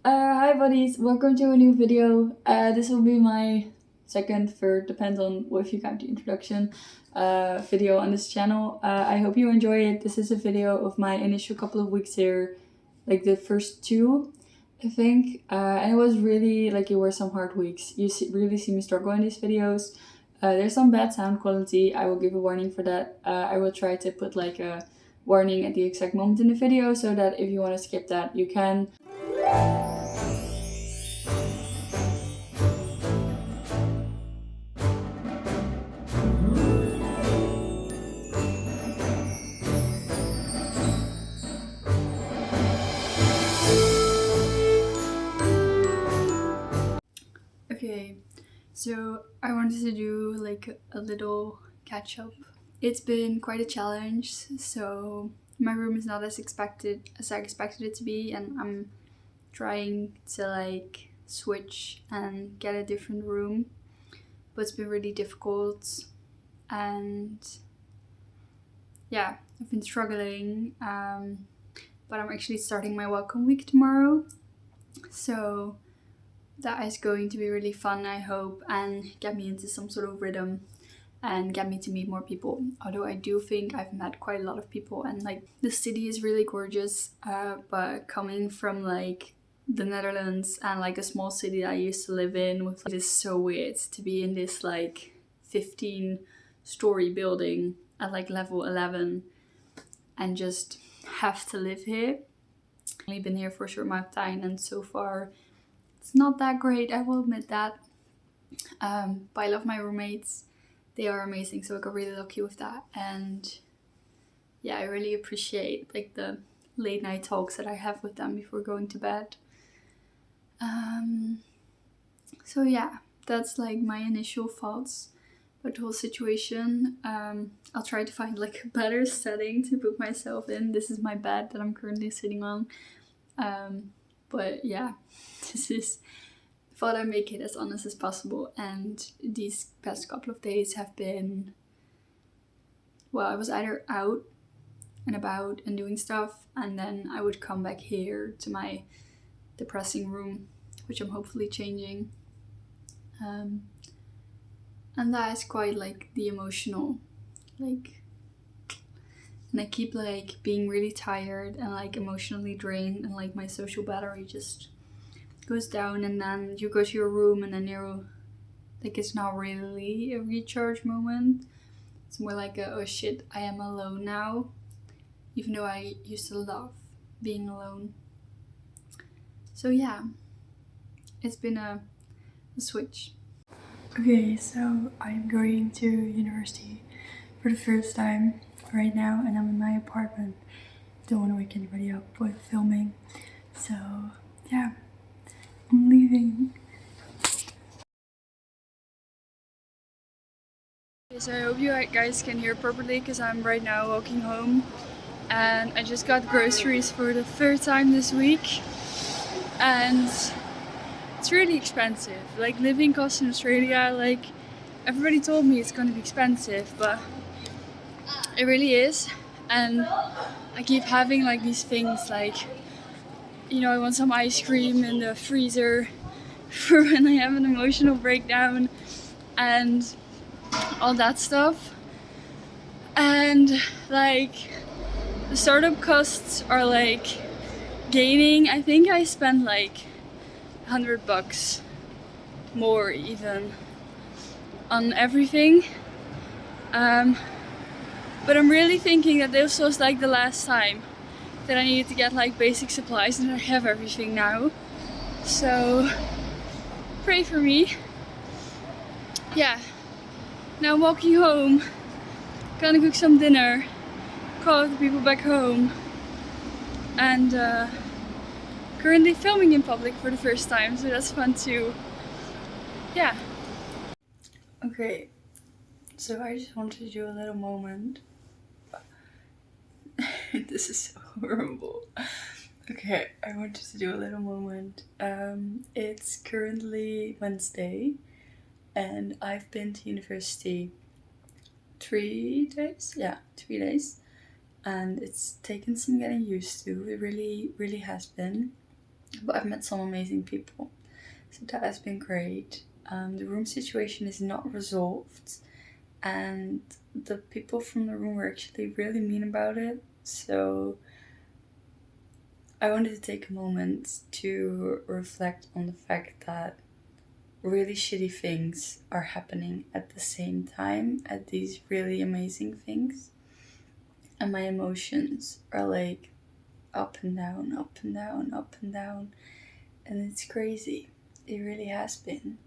Hi buddies, welcome to a new video. This will be my second, third, depends on if you count the introduction, video on this channel. I hope you enjoy it. This is a video of my initial couple of weeks here, like the first two, I think. And it was really, it were some hard weeks. Really see me struggle in these videos. There's some bad sound quality. I will give a warning for that. I will try to put like a warning at the exact moment in the video so that if you want to skip that, you can. Okay, so I wanted to do like a little catch up. It's been quite a challenge, so my room is not as I expected it to be, and I'm trying to like switch and get a different room, but it's been really difficult, and yeah, I've been struggling. But I'm actually starting my welcome week tomorrow, so that is going to be really fun, I hope, and get me into some sort of rhythm and get me to meet more people. Although I do think I've met quite a lot of people, and like the city is really gorgeous, but coming from like the Netherlands and like a small city that I used to live in, it is so weird to be in this like 15-story building at like level 11 and just have to live here. I've only been here for a short amount of time, and so far it's not that great, I will admit that. But I love my roommates. They are amazing, so I got really lucky with that. And yeah, I really appreciate like the late night talks that I have with them before going to bed. So yeah, that's like my initial thoughts about the whole situation. I'll try to find like a better setting to put myself in. This is my bed that I'm currently sitting on. But yeah, thought I'd make it as honest as possible, and these past couple of days have been, well, I was either out and about and doing stuff, and then I would come back here to my depressing room, which I'm hopefully changing. And that is quite like the emotional, like, and I keep like being really tired and like emotionally drained, and like my social battery just goes down, and then you go to your room and then you're like, it's not really a recharge moment. It's more like a, oh shit, I am alone now, even though I used to love being alone. So yeah, it's been a switch. Okay, so I'm going to university for the first time right now, and I'm in my apartment. Don't want to wake anybody up with filming, so yeah, I'm leaving. So I hope you guys can hear properly, because I'm right now walking home, and I just got groceries for the third time this week, and it's really expensive. Like, living costs in Australia, like, everybody told me it's gonna be expensive, but it really is. And I keep having like these things like, you know, I want some ice cream in the freezer for when I have an emotional breakdown and all that stuff. And like the startup costs are like gaining. I think I spent like $100 more even on everything. But I'm really thinking that this was like the last time that I needed to get like basic supplies, and I have everything now. So pray for me. Yeah. Now I'm walking home, gonna cook some dinner, call the people back home, and currently filming in public for the first time, so that's fun too. Yeah. Okay, so I just wanted to do a little moment. This is so horrible. Okay, I wanted to do a little moment. It's currently Wednesday, and I've been to university 3 days? Yeah, 3 days. And it's taken some getting used to. It really, really has been. but I've met some amazing people, so that has been great. The room situation is not resolved, and the people from the room were actually really mean about it. So I wanted to take a moment to reflect on the fact that really shitty things are happening at the same time at these really amazing things. And my emotions are like up and down, up and down, up and down. And it's crazy. It really has been.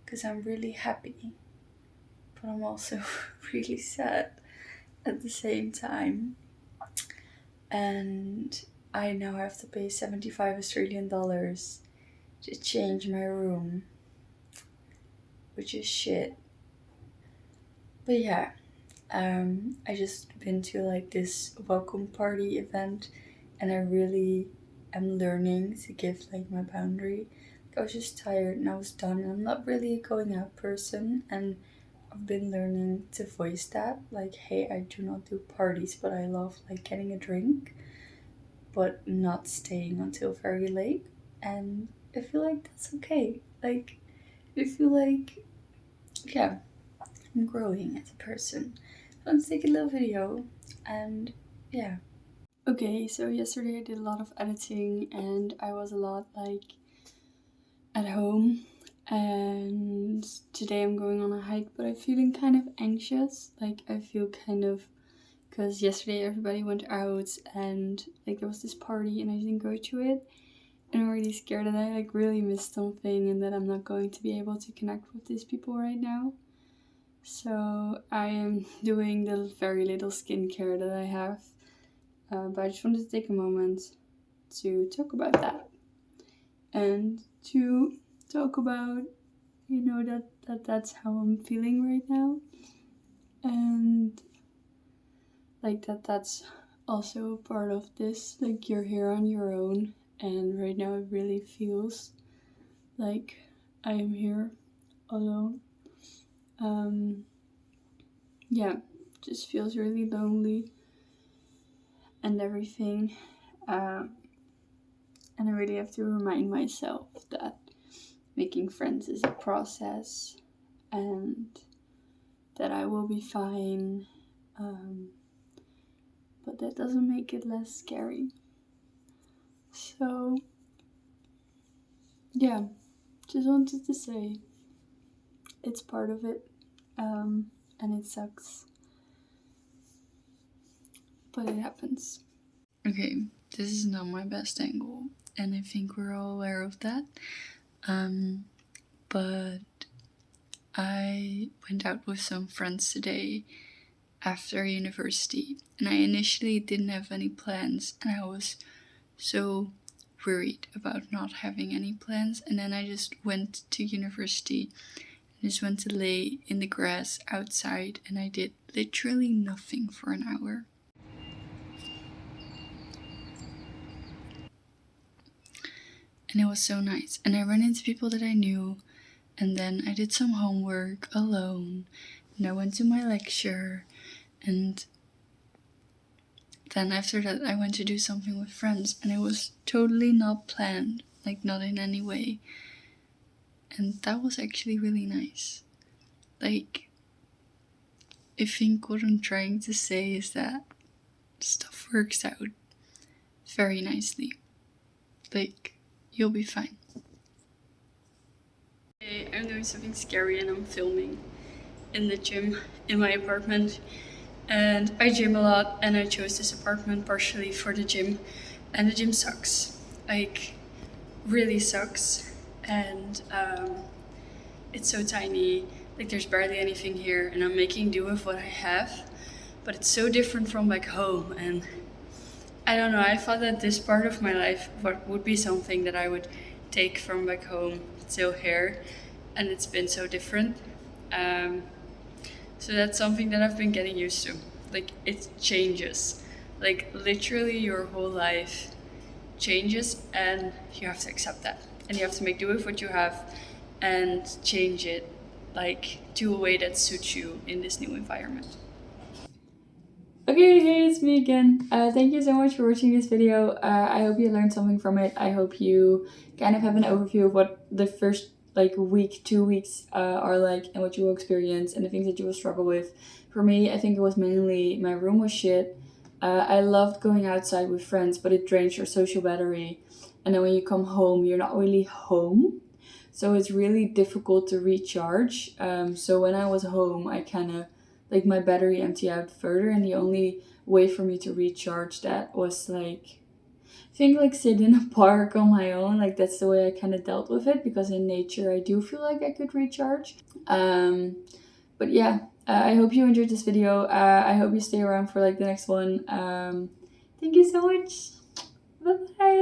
Because I'm really happy, but I'm also really sad at the same time. And I now have to pay 75 Australian dollars to change my room, which is shit. But yeah, I just been to like this welcome party event, and I really am learning to give like my boundary. I was just tired and I was done, and I'm not really a going out person, and I've been learning to voice that. Like, hey, I do not do parties, but I love like getting a drink, but not staying until very late. And I feel like that's okay. Like, I feel like, yeah, I'm growing as a person. So let's take a little video, and yeah. Okay, so yesterday I did a lot of editing and I was a lot like at home, and today I'm going on a hike, but I'm feeling kind of anxious. Like I feel kind of, because yesterday everybody went out and like there was this party and I didn't go to it, and I'm really scared that I like really missed something and that I'm not going to be able to connect with these people right now. So I am doing the very little skincare that I have, but I just wanted to take a moment to talk about that and to talk about, you know, that's how I'm feeling right now, and like that's also part of this. Like you're here on your own, and right now it really feels like I am here alone. Yeah, just feels really lonely and everything. And I really have to remind myself that making friends is a process and that I will be fine. But that doesn't make it less scary. So, yeah, just wanted to say it's part of it, and it sucks, but it happens. Okay, this is not my best angle, and I think we're all aware of that. But I went out with some friends today after university, and I initially didn't have any plans, and I was so worried about not having any plans. And then I just went to university and just went to lay in the grass outside, and I did literally nothing for an hour. And it was so nice. And I ran into people that I knew, and then I did some homework alone, and I went to my lecture, and then after that I went to do something with friends, and it was totally not planned, like not in any way. And that was actually really nice. Like, I think what I'm trying to say is that stuff works out very nicely. Like, you'll be fine. Okay, I'm doing something scary and I'm filming in the gym in my apartment. And I gym a lot, and I chose this apartment partially for the gym. And the gym sucks. Like, really sucks. And it's so tiny. Like, there's barely anything here, and I'm making do with what I have. But it's so different from back home. And I don't know, I thought that this part of my life would be something that I would take from back home till here. And it's been so different. So that's something that I've been getting used to. Like, it changes. Like, literally your whole life changes, and you have to accept that. And you have to make do with what you have and change it, like, to a way that suits you in this new environment. Okay, hey, it's me again. Thank you so much for watching this video. I hope you learned something from it. I hope you kind of have an overview of what the first like week, 2 weeks are like, and what you will experience, and the things that you will struggle with. For me, I think it was mainly my room was shit. I loved going outside with friends, but it drains your social battery. And then when you come home, you're not really home. So it's really difficult to recharge. So when I was home, I kind of like my battery empty out further, and the only way for me to recharge that was like I think like sit in a park on my own. Like that's the way I kind of dealt with it, because in nature I do feel like I could recharge. But yeah, I hope you enjoyed this video. I hope you stay around for like the next one. Thank you so much. Bye bye.